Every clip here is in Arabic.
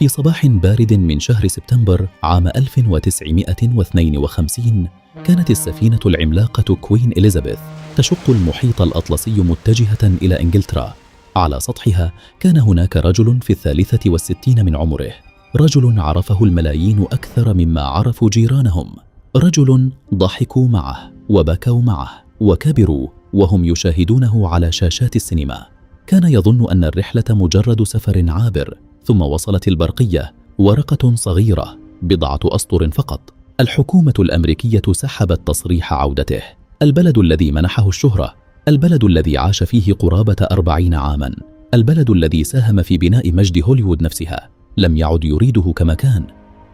في صباح بارد من شهر سبتمبر عام 1952 كانت السفينة العملاقة كوين إليزابيث تشق المحيط الأطلسي متجهة إلى إنجلترا. على سطحها كان هناك رجل في 63 من عمره، رجل عرفه الملايين أكثر مما عرفوا جيرانهم، رجل ضحكوا معه وبكوا معه وكبروا وهم يشاهدونه على شاشات السينما. كان يظن أن الرحلة مجرد سفر عابر، ثم وصلت البرقية، ورقة صغيرة 10 أسطر فقط. الحكومة الأمريكية سحبت تصريح عودته. البلد الذي منحه الشهرة، البلد الذي عاش فيه قرابة 40 عاما، البلد الذي ساهم في بناء مجد هوليوود نفسها، لم يعد يريده كما كان.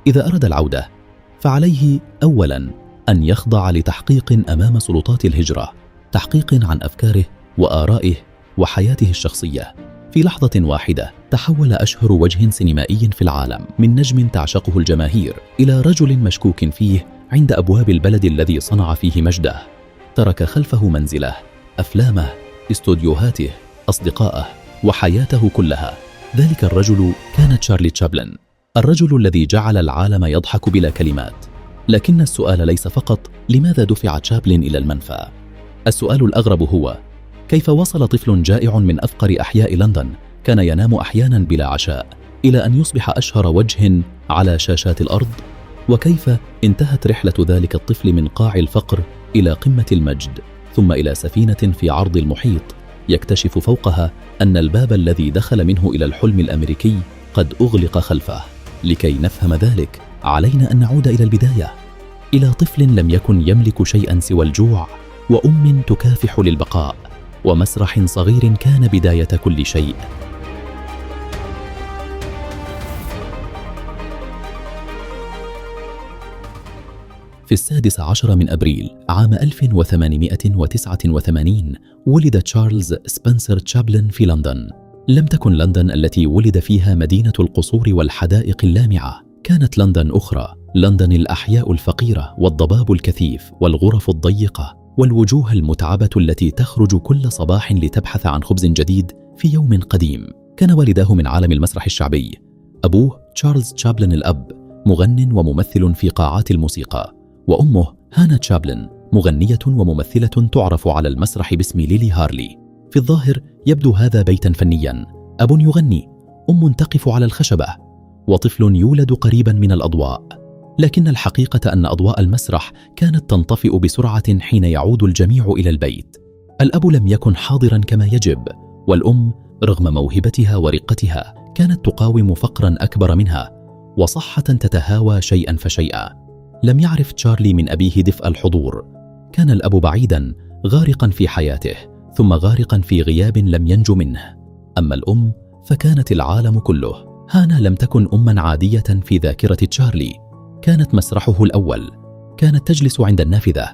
إذا أراد العودة فعليه أولا أن يخضع لتحقيق أمام سلطات الهجرة، تحقيق عن أفكاره وآرائه وحياته الشخصية. في لحظة واحدة تحول أشهر وجه سينمائي في العالم من نجم تعشقه الجماهير إلى رجل مشكوك فيه عند أبواب البلد الذي صنع فيه مجده. ترك خلفه منزله، أفلامه، استوديوهاته، أصدقائه وحياته كلها. ذلك الرجل كان تشارلي تشابلن، الرجل الذي جعل العالم يضحك بلا كلمات. لكن السؤال ليس فقط لماذا دفع تشابلن إلى المنفى. السؤال الأغرب هو كيف وصل طفل جائع من أفقر أحياء لندن، كان ينام أحيانا بلا عشاء، إلى أن يصبح أشهر وجه على شاشات الأرض؟ وكيف انتهت رحلة ذلك الطفل من قاع الفقر إلى قمة المجد، ثم إلى سفينة في عرض المحيط يكتشف فوقها أن الباب الذي دخل منه إلى الحلم الأمريكي قد أغلق خلفه؟ لكي نفهم ذلك علينا أن نعود إلى البداية، إلى طفل لم يكن يملك شيئا سوى الجوع، وأم تكافح للبقاء، ومسرح صغير كان بداية كل شيء. في 16 من أبريل عام 1889 ولد تشارلز سبنسر تشابلن في لندن. لم تكن لندن التي ولد فيها مدينة القصور والحدائق اللامعة، كانت لندن أخرى، لندن الأحياء الفقيرة والضباب الكثيف والغرف الضيقة والوجوه المتعبة التي تخرج كل صباح لتبحث عن خبز جديد في يوم قديم. كان والداه من عالم المسرح الشعبي. أبوه تشارلز تشابلن الأب مغن وممثل في قاعات الموسيقى، وأمه هانا تشابلن مغنية وممثلة تعرف على المسرح باسم ليلي هارلي. في الظاهر يبدو هذا بيتا فنيا، أب يغني، أم تقف على الخشبة، وطفل يولد قريبا من الأضواء. لكن الحقيقة أن أضواء المسرح كانت تنطفئ بسرعة حين يعود الجميع إلى البيت. الأب لم يكن حاضرا كما يجب، والأم رغم موهبتها ورقتها كانت تقاوم فقرا أكبر منها وصحة تتهاوى شيئا فشيئا. لم يعرف تشارلي من أبيه دفء الحضور. كان الأب بعيدا، غارقا في حياته، ثم غارقا في غياب لم ينج منه. أما الأم فكانت العالم كله. هانا لم تكن أما عادية في ذاكرة تشارلي، كانت مسرحه الأول. كانت تجلس عند النافذة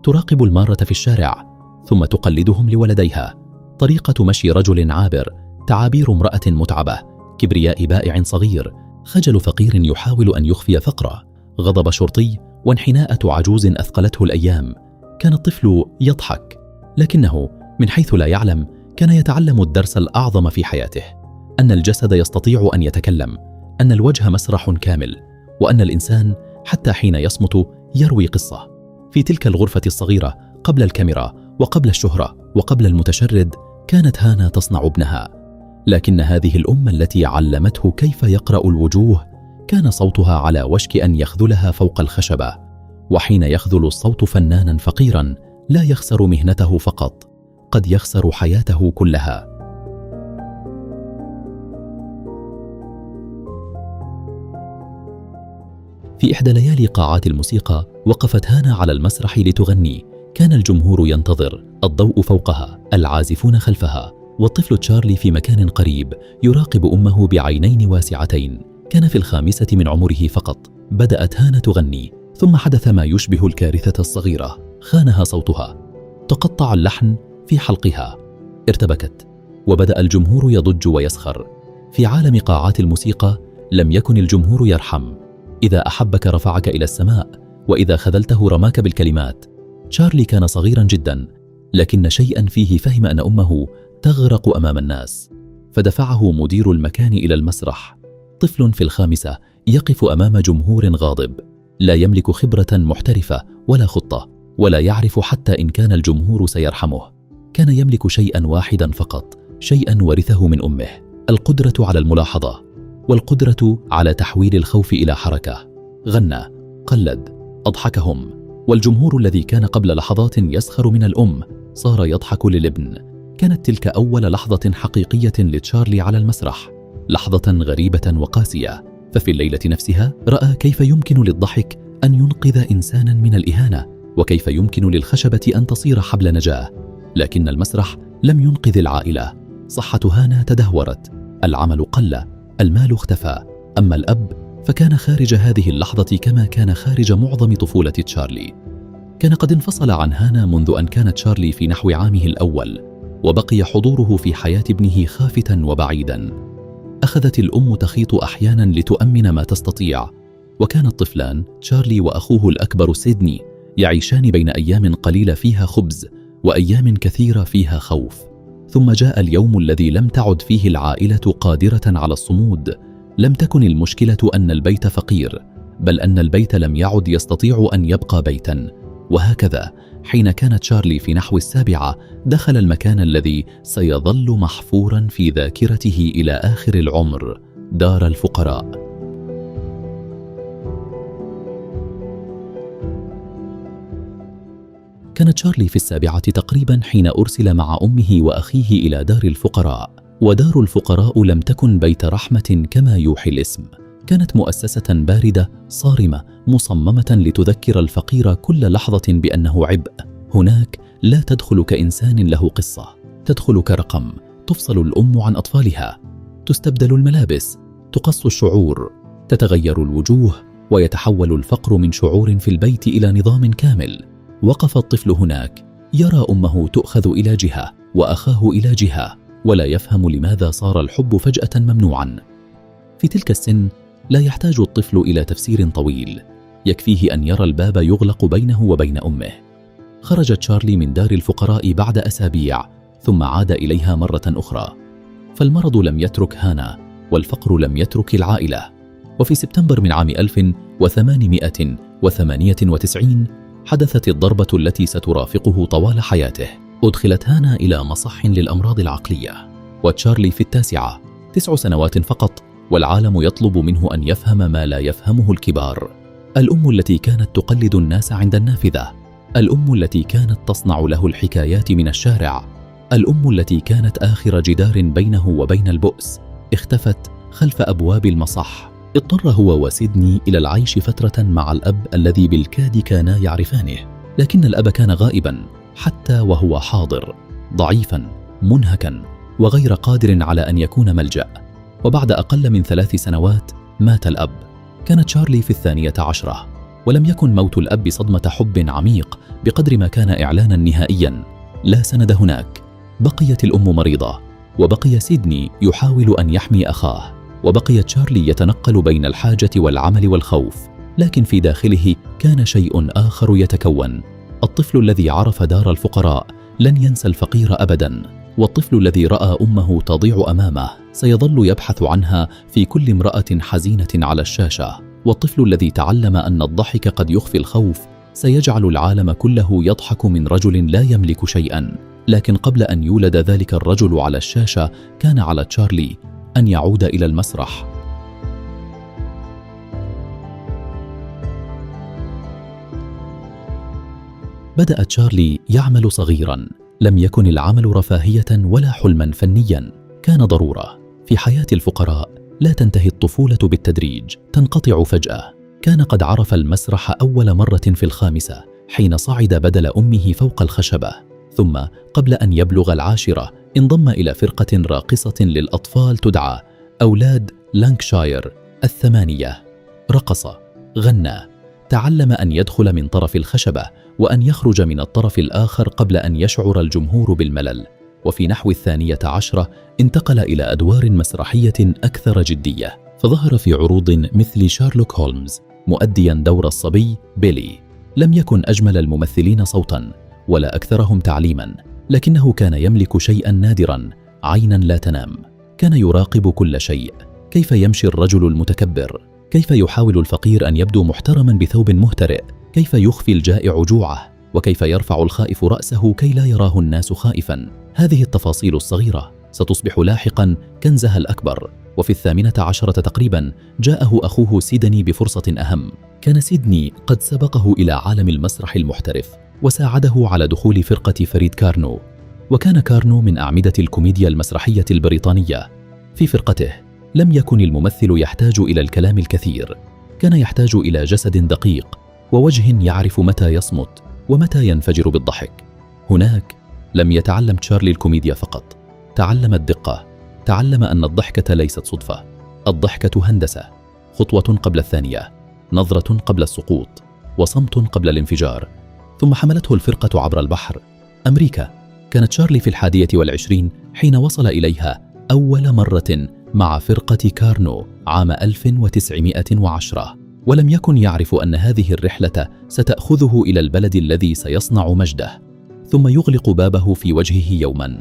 تراقب المارة في الشارع، ثم تقلدهم لولديها. طريقة مشي رجل عابر، تعابير امرأة متعبة، كبرياء بائع صغير، خجل فقير يحاول أن يخفي فقره، غضب شرطي، وانحناءة عجوز أثقلته الأيام. كان الطفل يضحك، لكنه من حيث لا يعلم كان يتعلم الدرس الأعظم في حياته، أن الجسد يستطيع أن يتكلم، أن الوجه مسرح كامل، وأن الإنسان حتى حين يصمت يروي قصة. في تلك الغرفة الصغيرة قبل الكاميرا وقبل الشهرة وقبل المتشرد كانت هانا تصنع ابنها. لكن هذه الأم التي علمته كيف يقرأ الوجوه كان صوتها على وشك أن يخذلها فوق الخشبة. وحين يخذل الصوت فنانا فقيرا لا يخسر مهنته فقط، قد يخسر حياته كلها. في إحدى ليالي قاعات الموسيقى وقفت هانا على المسرح لتغني. كان الجمهور ينتظر، الضوء فوقها، العازفون خلفها، والطفل تشارلي في مكان قريب يراقب أمه بعينين واسعتين. كان في 5 من عمره فقط. بدأت هانا تغني، ثم حدث ما يشبه الكارثة الصغيرة، خانها صوتها، تقطع اللحن في حلقها، ارتبكت، وبدأ الجمهور يضج ويسخر. في عالم قاعات الموسيقى لم يكن الجمهور يرحم. إذا أحبك رفعك إلى السماء، وإذا خذلته رماك بالكلمات. تشارلي كان صغيرا جدا، لكن شيئا فيه فهم أن أمه تغرق أمام الناس، فدفعه مدير المكان إلى المسرح. طفل في الخامسة يقف أمام جمهور غاضب، لا يملك خبرة محترفة ولا خطة، ولا يعرف حتى إن كان الجمهور سيرحمه. كان يملك شيئا واحدا فقط، شيئا ورثه من أمه: القدرة على الملاحظة، والقدرة على تحويل الخوف إلى حركة. غنى، قلد، أضحكهم، والجمهور الذي كان قبل لحظات يسخر من الأم صار يضحك للابن. كانت تلك أول لحظة حقيقية لتشارلي على المسرح، لحظة غريبة وقاسية. ففي الليلة نفسها رأى كيف يمكن للضحك أن ينقذ إنسانا من الإهانة، وكيف يمكن للخشبة أن تصير حبل نجاة. لكن المسرح لم ينقذ العائلة. صحة هانا تدهورت، العمل قل، المال اختفى. أما الأب فكان خارج هذه اللحظة كما كان خارج معظم طفولة تشارلي. كان قد انفصل عن هانا منذ أن كان تشارلي في نحو عامه الأول، وبقي حضوره في حياة ابنه خافتا وبعيدا. أخذت الأم تخيط أحيانا لتؤمن ما تستطيع، وكان الطفلان تشارلي وأخوه الأكبر سيدني يعيشان بين أيام قليلة فيها خبز وأيام كثيرة فيها خوف. ثم جاء اليوم الذي لم تعد فيه العائلة قادرة على الصمود. لم تكن المشكلة أن البيت فقير، بل أن البيت لم يعد يستطيع أن يبقى بيتا. وهكذا حين كان تشارلي في نحو 7 دخل المكان الذي سيظل محفورا في ذاكرته إلى آخر العمر: دار الفقراء. كان تشارلي في 7 تقريبا حين أرسل مع أمه وأخيه إلى دار الفقراء. ودار الفقراء لم تكن بيت رحمة كما يوحي الاسم، كانت مؤسسة باردة صارمة مصممة لتذكر الفقير كل لحظة بأنه عبء. هناك لا تدخل كإنسان له قصة، تدخل كرقم. تفصل الأم عن أطفالها، تستبدل الملابس، تقص الشعور، تتغير الوجوه، ويتحول الفقر من شعور في البيت إلى نظام كامل. وقف الطفل هناك يرى أمه تؤخذ إلى جهة وأخاه إلى جهة، ولا يفهم لماذا صار الحب فجأة ممنوعا. في تلك السن لا يحتاج الطفل إلى تفسير طويل، يكفيه أن يرى الباب يغلق بينه وبين أمه. خرج تشارلي من دار الفقراء بعد أسابيع، ثم عاد إليها مرة أخرى. فالمرض لم يترك هانا، والفقر لم يترك العائلة. وفي سبتمبر من عام 1898 حدثت الضربة التي سترافقه طوال حياته. أدخلت هانا إلى مصح للأمراض العقلية، وتشارلي في 9 سنوات فقط، والعالم يطلب منه أن يفهم ما لا يفهمه الكبار. الأم التي كانت تقلد الناس عند النافذة، الأم التي كانت تصنع له الحكايات من الشارع، الأم التي كانت آخر جدار بينه وبين البؤس، اختفت خلف أبواب المصح. اضطر هو وسيدني إلى العيش فترة مع الأب الذي بالكاد كانا يعرفانه، لكن الأب كان غائبا حتى وهو حاضر، ضعيفا منهكا وغير قادر على أن يكون ملجأ. وبعد أقل من 3 سنوات مات الأب. كان تشارلي في 12، ولم يكن موت الأب صدمة حب عميق بقدر ما كان إعلانا نهائيا: لا سند هناك. بقيت الأم مريضة، وبقي سيدني يحاول أن يحمي أخاه، وبقي تشارلي يتنقل بين الحاجة والعمل والخوف. لكن في داخله كان شيء آخر يتكون. الطفل الذي عرف دار الفقراء لن ينسى الفقير أبدا، والطفل الذي رأى أمه تضيع أمامه سيظل يبحث عنها في كل امرأة حزينة على الشاشة، والطفل الذي تعلم أن الضحك قد يخفي الخوف سيجعل العالم كله يضحك من رجل لا يملك شيئا. لكن قبل أن يولد ذلك الرجل على الشاشة كان على تشارلي أن يعود إلى المسرح. بدأ تشارلي يعمل صغيرا. لم يكن العمل رفاهية ولا حلما فنيا، كان ضرورة. في حياة الفقراء لا تنتهي الطفولة بالتدريج، تنقطع فجأة. كان قد عرف المسرح أول مرة في 5 حين صعد بدل أمه فوق الخشبة، ثم قبل أن يبلغ 10 انضم إلى فرقة راقصة للأطفال تدعى أولاد لانكشاير 8. رقص، غنى، تعلم أن يدخل من طرف الخشبة وأن يخرج من الطرف الآخر قبل أن يشعر الجمهور بالملل. وفي نحو 12 انتقل إلى أدوار مسرحية أكثر جدية، فظهر في عروض مثل شارلوك هولمز مؤديا دور الصبي بيلي. لم يكن أجمل الممثلين صوتا ولا أكثرهم تعليما، لكنه كان يملك شيئا نادرا: عينا لا تنام. كان يراقب كل شيء، كيف يمشي الرجل المتكبر؟ كيف يحاول الفقير أن يبدو محترما بثوب مهترئ؟ كيف يخفي الجائع جوعه؟ وكيف يرفع الخائف رأسه كي لا يراه الناس خائفا؟ هذه التفاصيل الصغيرة ستصبح لاحقا كنزها الأكبر. وفي 18 تقريبا جاءه أخوه سيدني بفرصة أهم. كان سيدني قد سبقه إلى عالم المسرح المحترف وساعده على دخول فرقة فريد كارنو. وكان كارنو من أعمدة الكوميديا المسرحية البريطانية. في فرقته لم يكن الممثل يحتاج إلى الكلام الكثير، كان يحتاج إلى جسد دقيق ووجه يعرف متى يصمت ومتى ينفجر بالضحك. هناك لم يتعلم تشارلي الكوميديا فقط، تعلم الدقة، تعلم أن الضحكة ليست صدفة، الضحكة هندسة، خطوة قبل الثانية، نظرة قبل السقوط، وصمت قبل الانفجار. ثم حملته الفرقة عبر البحر. أمريكا. كان تشارلي في 21 حين وصل إليها أول مرة مع فرقة كارنو عام 1910، ولم يكن يعرف أن هذه الرحلة ستأخذه إلى البلد الذي سيصنع مجده، ثم يغلق بابه في وجهه يوما.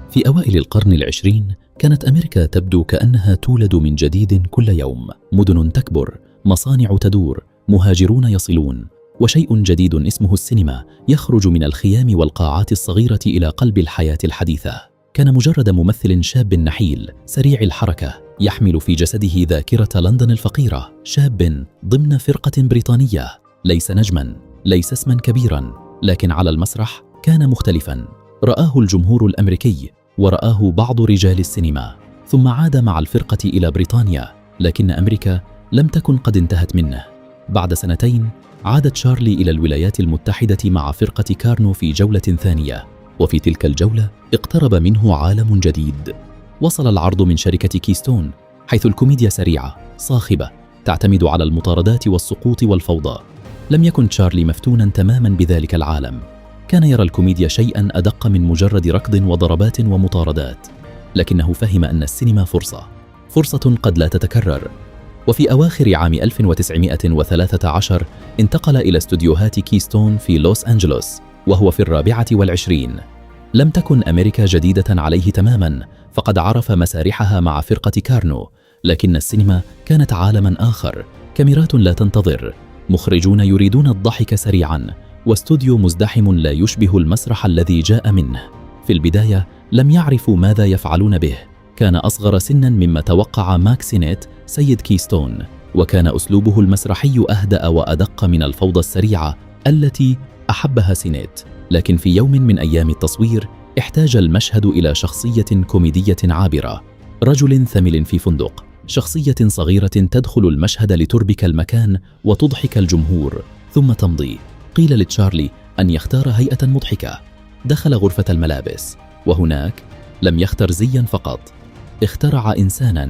في أوائل القرن 20 كانت أمريكا تبدو كأنها تولد من جديد كل يوم. مدن تكبر، مصانع تدور، مهاجرون يصلون، وشيء جديد اسمه السينما يخرج من الخيام والقاعات الصغيرة إلى قلب الحياة الحديثة. كان مجرد ممثل شاب نحيل سريع الحركة يحمل في جسده ذاكرة لندن الفقيرة، شاب ضمن فرقة بريطانية، ليس نجما، ليس اسما كبيرا، لكن على المسرح كان مختلفا. رآه الجمهور الأمريكي ورآه بعض رجال السينما، ثم عاد مع الفرقة إلى بريطانيا، لكن أمريكا لم تكن قد انتهت منه. بعد سنتين عاد تشارلي إلى الولايات المتحدة مع فرقة كارنو في جولة ثانية، وفي تلك الجولة اقترب منه عالم جديد. وصل العرض من شركة كيستون، حيث الكوميديا سريعة، صاخبة، تعتمد على المطاردات والسقوط والفوضى. لم يكن تشارلي مفتونا تماما بذلك العالم، كان يرى الكوميديا شيئا أدق من مجرد ركض وضربات ومطاردات، لكنه فهم أن السينما فرصة قد لا تتكرر. وفي أواخر عام 1913 انتقل إلى استوديوهات كيستون في لوس أنجلوس وهو في 24. لم تكن أمريكا جديدة عليه تماما، فقد عرف مسارحها مع فرقة كارنو، لكن السينما كانت عالما آخر، كاميرات لا تنتظر، مخرجون يريدون الضحك سريعا، واستوديو مزدحم لا يشبه المسرح الذي جاء منه. في البداية لم يعرفوا ماذا يفعلون به، كان أصغر سنا مما توقع ماك سينيت سيد كيستون، وكان أسلوبه المسرحي أهدأ وأدق من الفوضى السريعة التي أحبها سينيت. لكن في يوم من أيام التصوير احتاج المشهد إلى شخصية كوميدية عابرة، رجل ثمل في فندق، شخصية صغيرة تدخل المشهد لتربك المكان وتضحك الجمهور ثم تمضي. قيل لتشارلي أن يختار هيئة مضحكة. دخل غرفة الملابس، وهناك لم يختر زيا فقط، اخترع إنسانا.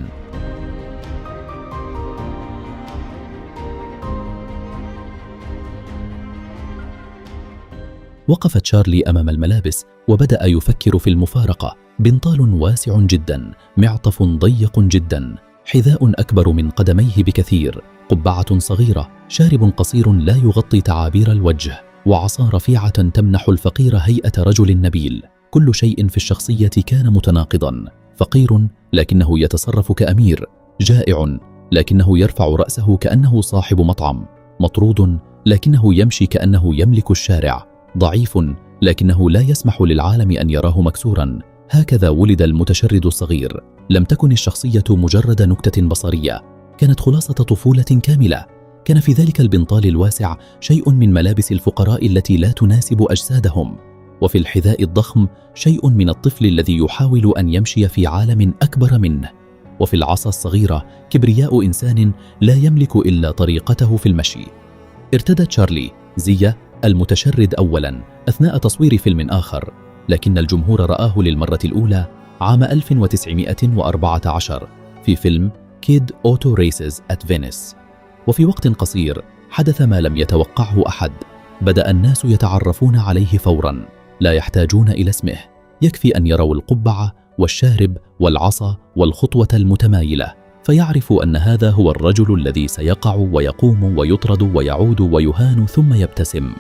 وقف تشارلي أمام الملابس وبدأ يفكر في المفارقة. بنطال واسع جدا، معطف ضيق جدا، حذاء أكبر من قدميه بكثير، قبعة صغيرة، شارب قصير لا يغطي تعابير الوجه، وعصا رفيعة تمنح الفقير هيئة رجل نبيل. كل شيء في الشخصية كان متناقضا، فقير لكنه يتصرف كأمير، جائع لكنه يرفع رأسه كأنه صاحب مطعم، مطرود لكنه يمشي كأنه يملك الشارع، ضعيف لكنه لا يسمح للعالم أن يراه مكسورا. هكذا ولد المتشرد الصغير. لم تكن الشخصية مجرد نكتة بصرية، كانت خلاصة طفولة كاملة. كان في ذلك البنطال الواسع شيء من ملابس الفقراء التي لا تناسب أجسادهم، وفي الحذاء الضخم شيء من الطفل الذي يحاول أن يمشي في عالم أكبر منه، وفي العصا الصغيرة كبرياء إنسان لا يملك إلا طريقته في المشي. ارتدى تشارلي زي المتشرد أولا أثناء تصوير فيلم آخر، لكن الجمهور رآه للمرة الأولى عام 1914 في فيلم كيد أوتو ريسز أت فينيس. وفي وقت قصير حدث ما لم يتوقعه أحد. بدأ الناس يتعرفون عليه فورا، لا يحتاجون إلى اسمه، يكفي أن يروا القبعة والشارب والعصا والخطوة المتمايلة فيعرفوا أن هذا هو الرجل الذي سيقع ويقوم ويطرد ويعود ويهان ثم يبتسم.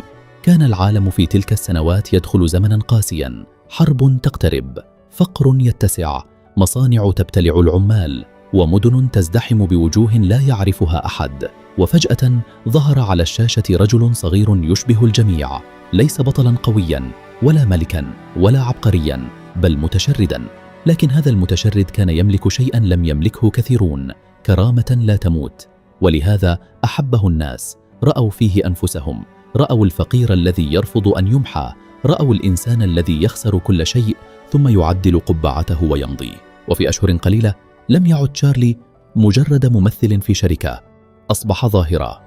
كان العالم في تلك السنوات يدخل زمنا قاسيا، حرب تقترب، فقر يتسع، مصانع تبتلع العمال، ومدن تزدحم بوجوه لا يعرفها أحد. وفجأة ظهر على الشاشة رجل صغير يشبه الجميع، ليس بطلا قويا ولا ملكا ولا عبقريا، بل متشردا. لكن هذا المتشرد كان يملك شيئا لم يملكه كثيرون، كرامة لا تموت. ولهذا أحبه الناس، رأوا فيه أنفسهم، رأوا الفقير الذي يرفض أن يمحى، رأوا الإنسان الذي يخسر كل شيء ثم يعدل قبعته ويمضي. وفي أشهر قليلة لم يعد تشارلي مجرد ممثل في شركة، أصبح ظاهرة.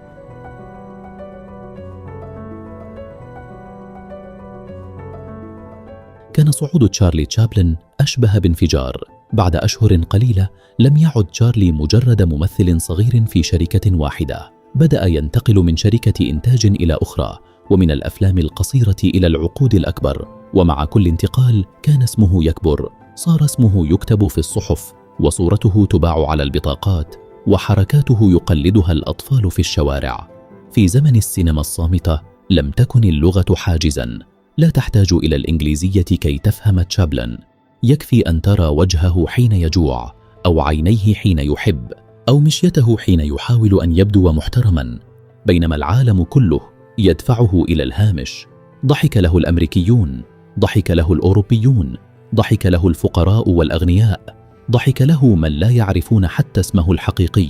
كان صعود تشارلي تشابلن أشبه بانفجار. بعد أشهر قليلة لم يعد تشارلي مجرد ممثل صغير في شركة واحدة، بدأ ينتقل من شركة إنتاج إلى أخرى، ومن الأفلام القصيرة إلى العقود الأكبر. ومع كل انتقال كان اسمه يكبر، صار اسمه يكتب في الصحف، وصورته تباع على البطاقات، وحركاته يقلدها الأطفال في الشوارع. في زمن السينما الصامتة لم تكن اللغة حاجزاً، لا تحتاج إلى الإنجليزية كي تفهم تشابلن، يكفي أن ترى وجهه حين يجوع، أو عينيه حين يحب، أو مشيته حين يحاول أن يبدو محترماً، بينما العالم كله يدفعه إلى الهامش. ضحك له الأمريكيون، ضحك له الأوروبيون، ضحك له الفقراء والأغنياء، ضحك له من لا يعرفون حتى اسمه الحقيقي.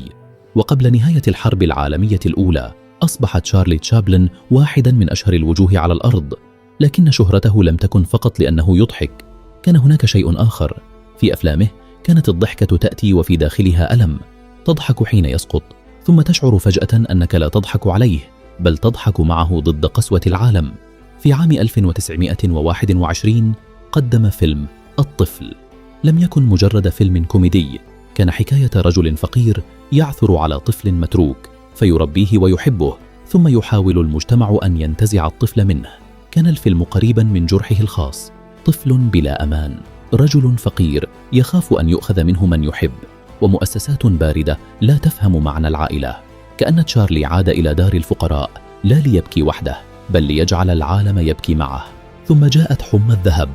وقبل نهاية الحرب العالمية الأولى أصبح تشارلي تشابلن واحداً من أشهر الوجوه على الأرض. لكن شهرته لم تكن فقط لأنه يضحك، كان هناك شيء آخر. في أفلامه كانت الضحكة تأتي وفي داخلها ألم، تضحك حين يسقط، ثم تشعر فجأة أنك لا تضحك عليه، بل تضحك معه ضد قسوة العالم. في عام 1921 قدم فيلم الطفل. لم يكن مجرد فيلم كوميدي، كان حكاية رجل فقير يعثر على طفل متروك فيربيه ويحبه، ثم يحاول المجتمع أن ينتزع الطفل منه. كان الفيلم قريبا من جرحه الخاص، طفل بلا أمان، رجل فقير يخاف أن يؤخذ منه من يحب، ومؤسسات باردة لا تفهم معنى العائلة. كأن تشارلي عاد إلى دار الفقراء لا ليبكي وحده، بل ليجعل العالم يبكي معه. ثم جاءت حمى الذهب،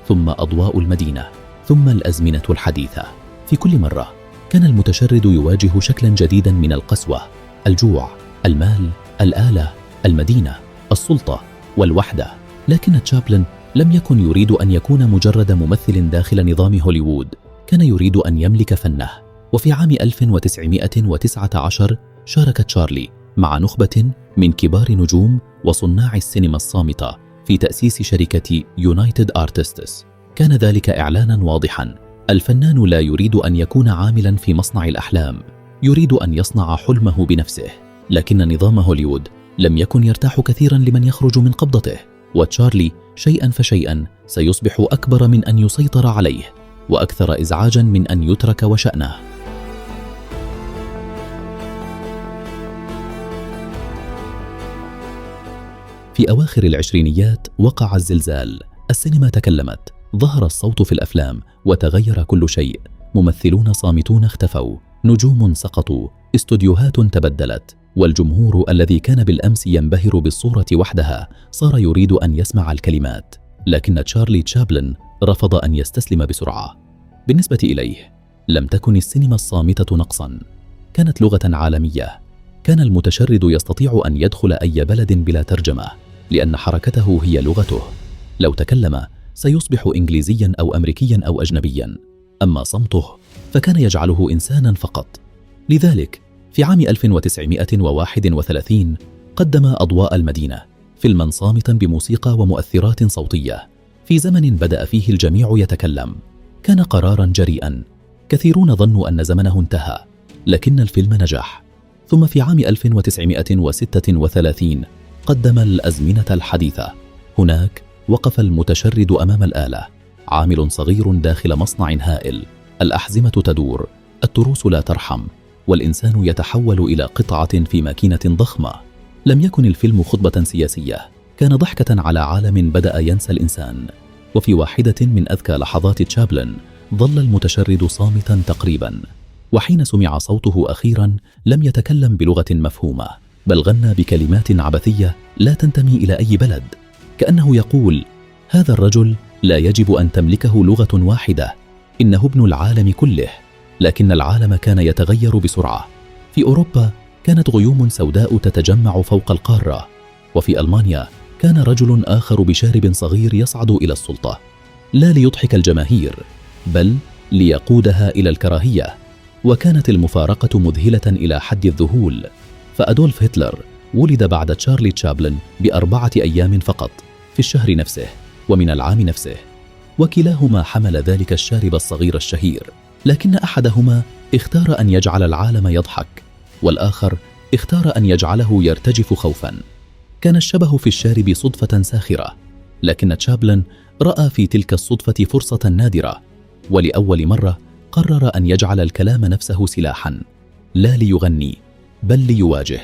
ثم أضواء المدينة، ثم الأزمنة الحديثة. في كل مرة كان المتشرد يواجه شكلا جديدا من القسوة، الجوع، المال، الآلة، المدينة، السلطة والوحدة. لكن تشابلن لم يكن يريد أن يكون مجرد ممثل داخل نظام هوليوود، كان يريد أن يملك فنه. وفي عام 1919 شارك تشارلي مع نخبة من كبار نجوم وصناع السينما الصامتة في تأسيس شركة يونايتد آرتستس. كان ذلك إعلانا واضحا، الفنان لا يريد أن يكون عاملا في مصنع الأحلام، يريد أن يصنع حلمه بنفسه. لكن نظام هوليوود لم يكن يرتاح كثيرا لمن يخرج من قبضته، وتشارلي شيئا فشيئا سيصبح أكبر من أن يسيطر عليه، وأكثر إزعاجا من أن يترك وشأنه. في أواخر العشرينيات وقع الزلزال، السينما تكلمت، ظهر الصوت في الأفلام وتغير كل شيء. ممثلون صامتون اختفوا، نجوم سقطوا، استوديوهات تبدلت، والجمهور الذي كان بالأمس ينبهر بالصورة وحدها صار يريد أن يسمع الكلمات. لكن تشارلي تشابلن رفض أن يستسلم بسرعة. بالنسبة إليه لم تكن السينما الصامتة نقصا، كانت لغة عالمية. كان المتشرد يستطيع أن يدخل أي بلد بلا ترجمة، لأن حركته هي لغته. لو تكلم سيصبح إنجليزيا أو أمريكيا أو أجنبيا، أما صمته فكان يجعله إنسانا فقط. لذلك في عام 1931 قدم أضواء المدينة، فيلما صامتا بموسيقى ومؤثرات صوتية. في زمن بدأ فيه الجميع يتكلم، كان قرارا جريئا. كثيرون ظنوا أن زمنه انتهى، لكن الفيلم نجح. ثم في عام 1936 قدم الأزمنة الحديثة. هناك وقف المتشرد أمام الآلة، عامل صغير داخل مصنع هائل. الأحزمة تدور، التروس لا ترحم، والإنسان يتحول إلى قطعة في ماكينة ضخمة. لم يكن الفيلم خطبة سياسية، كان ضحكة على عالم بدأ ينسى الإنسان. وفي واحدة من أذكى لحظات تشابلن ظل المتشرد صامتا تقريبا، وحين سمع صوته أخيرا لم يتكلم بلغة مفهومة، بل غنى بكلمات عبثية لا تنتمي إلى أي بلد، كأنه يقول: هذا الرجل لا يجب أن تملكه لغة واحدة، إنه ابن العالم كله. لكن العالم كان يتغير بسرعة. في أوروبا كانت غيوم سوداء تتجمع فوق القارة، وفي ألمانيا كان رجل آخر بشارب صغير يصعد إلى السلطة، لا ليضحك الجماهير بل ليقودها إلى الكراهية. وكانت المفارقة مذهلة إلى حد الذهول، فأدولف هتلر ولد بعد تشارلي تشابلن ب4 أيام فقط، في الشهر نفسه ومن العام نفسه، وكلاهما حمل ذلك الشارب الصغير الشهير، لكن أحدهما اختار أن يجعل العالم يضحك، والآخر اختار أن يجعله يرتجف خوفاً. كان الشبه في الشارب صدفة ساخرة، لكن تشابلن رأى في تلك الصدفة فرصة نادرة، ولأول مرة قرر أن يجعل الكلام نفسه سلاحاً، لا ليغني بل ليواجه.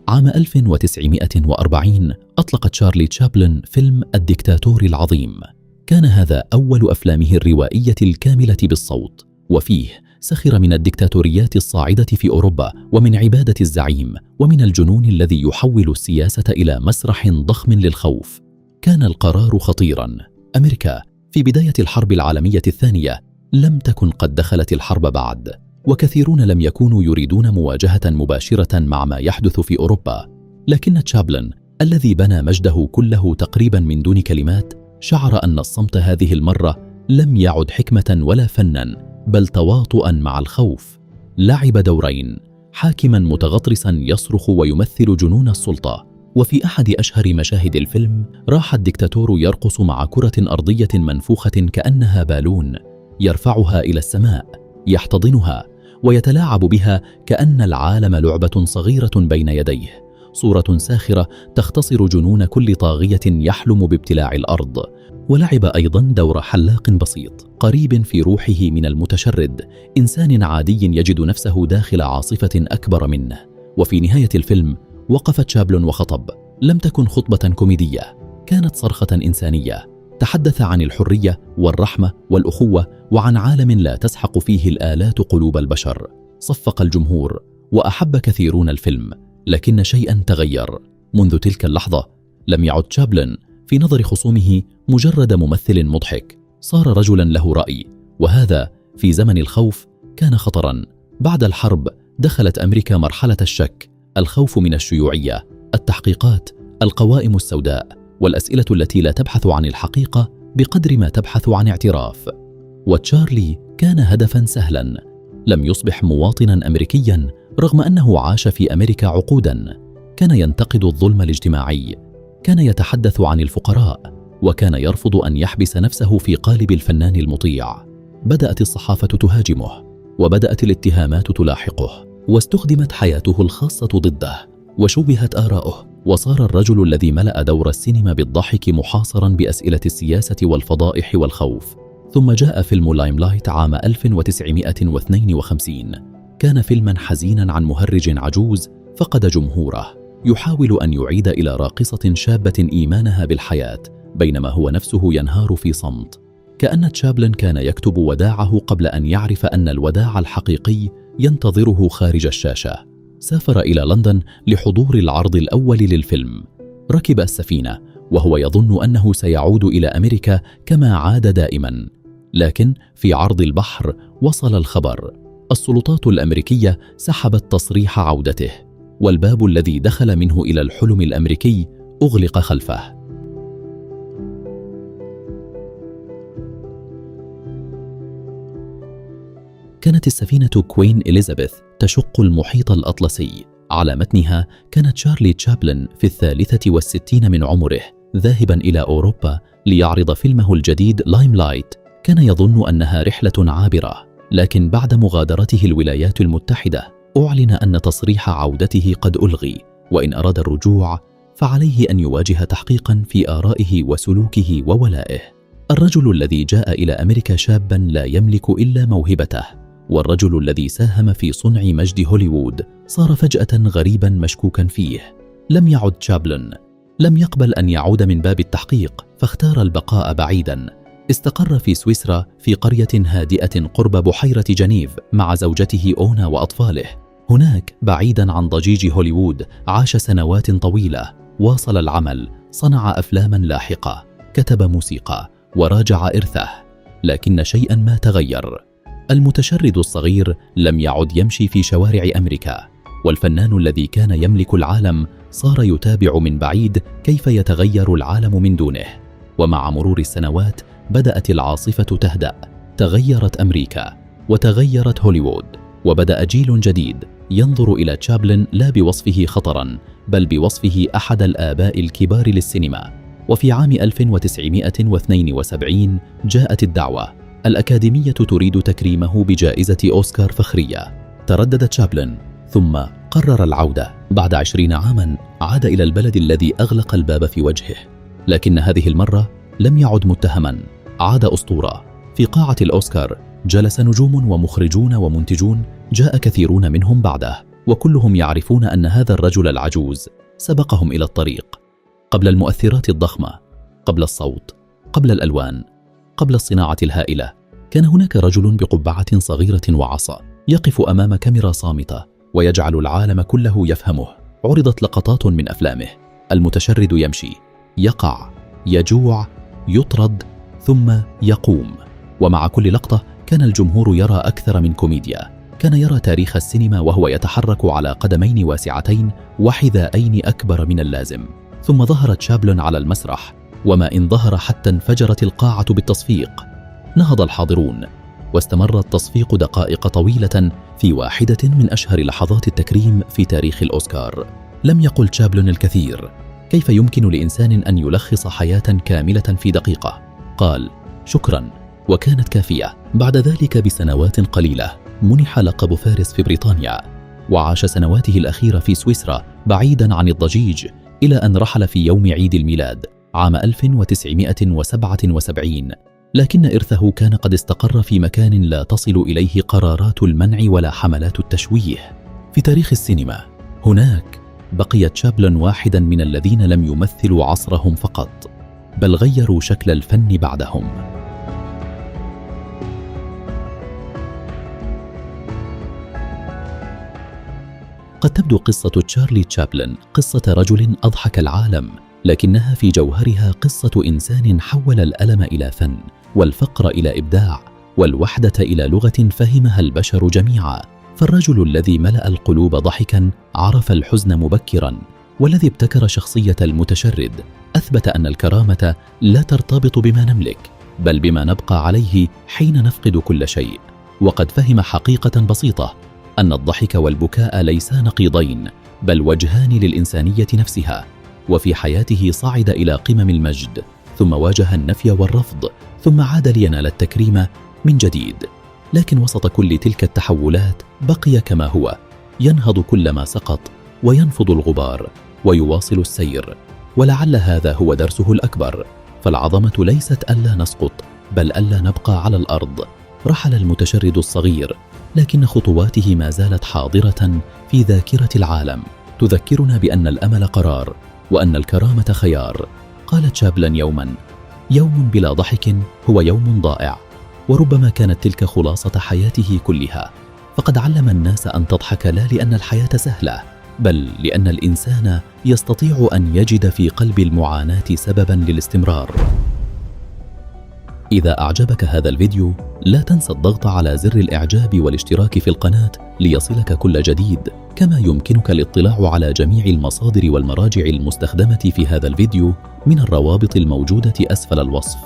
عام 1940 أطلق تشارلي تشابلن فيلم الدكتاتور العظيم. كان هذا أول أفلامه الروائية الكاملة بالصوت، وفيه سخر من الدكتاتوريات الصاعدة في أوروبا، ومن عبادة الزعيم، ومن الجنون الذي يحول السياسة إلى مسرح ضخم للخوف. كان القرار خطيراً. أمريكا في بداية الحرب العالمية الثانية لم تكن قد دخلت الحرب بعد، وكثيرون لم يكونوا يريدون مواجهة مباشرة مع ما يحدث في أوروبا. لكن تشابلن الذي بنى مجده كله تقريبا من دون كلمات شعر أن الصمت هذه المرة لم يعد حكمة ولا فنا، بل تواطؤا مع الخوف. لعب دورين: حاكما متغطرسا يصرخ ويمثل جنون السلطة، وفي أحد أشهر مشاهد الفيلم راح الدكتاتور يرقص مع كرة أرضية منفوخة كأنها بالون، يرفعها إلى السماء، يحتضنها ويتلاعب بها كأن العالم لعبة صغيرة بين يديه، صورة ساخرة تختصر جنون كل طاغية يحلم بابتلاع الأرض. ولعب أيضا دور حلاق بسيط قريب في روحه من المتشرد، إنسان عادي يجد نفسه داخل عاصفة أكبر منه. وفي نهاية الفيلم وقف تشابلن وخطب. لم تكن خطبة كوميدية، كانت صرخة إنسانية. تحدث عن الحرية والرحمة والأخوة، وعن عالم لا تسحق فيه الآلات قلوب البشر. صفق الجمهور وأحب كثيرون الفيلم، لكن شيئا تغير. منذ تلك اللحظة لم يعد تشابلن في نظر خصومه مجرد ممثل مضحك، صار رجلا له رأي، وهذا في زمن الخوف كان خطرا. بعد الحرب دخلت أمريكا مرحلة الشك، الخوف من الشيوعية، التحقيقات، القوائم السوداء، والأسئلة التي لا تبحث عن الحقيقة بقدر ما تبحث عن اعتراف. وتشارلي كان هدفا سهلا. لم يصبح مواطنا أمريكيا رغم أنه عاش في أمريكا عقودا. كان ينتقد الظلم الاجتماعي، كان يتحدث عن الفقراء، وكان يرفض أن يحبس نفسه في قالب الفنان المطيع. بدأت الصحافة تهاجمه، وبدأت الاتهامات تلاحقه، واستخدمت حياته الخاصة ضده، وشوهت آراؤه، وصار الرجل الذي ملأ دور السينما بالضحك محاصرا بأسئلة السياسة والفضائح والخوف. ثم جاء فيلم لايملايت عام 1952. كان فيلما حزينا عن مهرج عجوز فقد جمهوره، يحاول أن يعيد إلى راقصة شابة إيمانها بالحياة، بينما هو نفسه ينهار في صمت. كأن تشابلن كان يكتب وداعه قبل أن يعرف أن الوداع الحقيقي ينتظره خارج الشاشة. سافر إلى لندن لحضور العرض الأول للفيلم. ركب السفينة وهو يظن أنه سيعود إلى أمريكا كما عاد دائما، لكن في عرض البحر وصل الخبر: السلطات الأمريكية سحبت تصريح عودته، والباب الذي دخل منه إلى الحلم الأمريكي أغلق خلفه. كانت السفينة كوين إليزابيث تشق المحيط الأطلسي. على متنها كان تشارلي تشابلن في 63 من عمره ذاهبا إلى أوروبا ليعرض فيلمه الجديد لايملايت. كان يظن أنها رحلة عابرة، لكن بعد مغادرته الولايات المتحدة أعلن أن تصريح عودته قد ألغي، وإن أراد الرجوع فعليه أن يواجه تحقيقا في آرائه وسلوكه وولائه. الرجل الذي جاء إلى أمريكا شابا لا يملك إلا موهبته، والرجل الذي ساهم في صنع مجد هوليوود صار فجأة غريبا مشكوكا فيه. لم يعد تشابلن، لم يقبل أن يعود من باب التحقيق، فاختار البقاء بعيدا. استقر في سويسرا في قرية هادئة قرب بحيرة جنيف مع زوجته أونا وأطفاله. هناك بعيداً عن ضجيج هوليوود عاش سنوات طويلة، واصل العمل، صنع أفلاماً لاحقة، كتب موسيقى وراجع إرثه. لكن شيئاً ما تغير. المتشرد الصغير لم يعد يمشي في شوارع أمريكا، والفنان الذي كان يملك العالم صار يتابع من بعيد كيف يتغير العالم من دونه. ومع مرور السنوات بدأت العاصفة تهدأ، تغيرت أمريكا وتغيرت هوليوود، وبدأ جيل جديد ينظر إلى تشابلن لا بوصفه خطراً بل بوصفه أحد الآباء الكبار للسينما. وفي عام 1972 جاءت الدعوة، الأكاديمية تريد تكريمه بجائزة أوسكار فخرية. تردد تشابلن ثم قرر العودة. بعد 20 عاماً عاد إلى البلد الذي أغلق الباب في وجهه، لكن هذه المرة لم يعد متهماً، عاد أسطورة. في قاعة الأوسكار جلس نجوم ومخرجون ومنتجون جاء كثيرون منهم بعده، وكلهم يعرفون أن هذا الرجل العجوز سبقهم إلى الطريق. قبل المؤثرات الضخمة، قبل الصوت، قبل الألوان، قبل الصناعة الهائلة، كان هناك رجل بقبعة صغيرة وعصا يقف أمام كاميرا صامتة ويجعل العالم كله يفهمه. عرضت لقطات من أفلامه. المتشرد يمشي، يقع، يجوع، يطرد، ثم يقوم. ومع كل لقطة كان الجمهور يرى أكثر من كوميديا. كان يرى تاريخ السينما وهو يتحرك على قدمين واسعتين وحذاءين أكبر من اللازم. ثم ظهر تشابلن على المسرح، وما إن ظهر حتى انفجرت القاعة بالتصفيق. نهض الحاضرون، واستمر التصفيق دقائق طويلة في واحدة من أشهر لحظات التكريم في تاريخ الأوسكار. لم يقل تشابلن الكثير. كيف يمكن لإنسان أن يلخص حياة كاملة في دقيقة؟ قال شكراً، وكانت كافية. بعد ذلك بسنوات قليلة منح لقب فارس في بريطانيا، وعاش سنواته الأخيرة في سويسرا بعيداً عن الضجيج، إلى أن رحل في يوم عيد الميلاد عام 1977. لكن إرثه كان قد استقر في مكان لا تصل إليه قرارات المنع ولا حملات التشويه. في تاريخ السينما هناك بقي تشابلن واحداً من الذين لم يمثلوا عصرهم فقط، بل غيروا شكل الفن بعدهم. قد تبدو قصة تشارلي تشابلن قصة رجل أضحك العالم، لكنها في جوهرها قصة إنسان حول الألم إلى فن، والفقر إلى إبداع، والوحدة إلى لغة فهمها البشر جميعا. فالرجل الذي ملأ القلوب ضحكا عرف الحزن مبكرا، والذي ابتكر شخصية المتشرد أثبت أن الكرامة لا ترتبط بما نملك بل بما نبقى عليه حين نفقد كل شيء. وقد فهم حقيقة بسيطة، أن الضحك والبكاء ليسا نقيضين بل وجهان للإنسانية نفسها. وفي حياته صعد إلى قمم المجد، ثم واجه النفي والرفض، ثم عاد لينال التكريم من جديد. لكن وسط كل تلك التحولات بقي كما هو، ينهض كلما سقط، وينفض الغبار، ويواصل السير. ولعل هذا هو درسه الأكبر، فالعظمة ليست ألا نسقط بل ألا نبقى على الأرض. رحل المتشرد الصغير، لكن خطواته ما زالت حاضرة في ذاكرة العالم، تذكرنا بأن الأمل قرار، وأن الكرامة خيار. قال تشابلن يوما: يوم بلا ضحك هو يوم ضائع. وربما كانت تلك خلاصة حياته كلها، فقد علم الناس أن تضحك لا لأن الحياة سهلة، بل لأن الإنسان يستطيع أن يجد في قلب المعاناة سببا للاستمرار. إذا أعجبك هذا الفيديو لا تنسى الضغط على زر الإعجاب والاشتراك في القناة ليصلك كل جديد، كما يمكنك الاطلاع على جميع المصادر والمراجع المستخدمة في هذا الفيديو من الروابط الموجودة أسفل الوصف.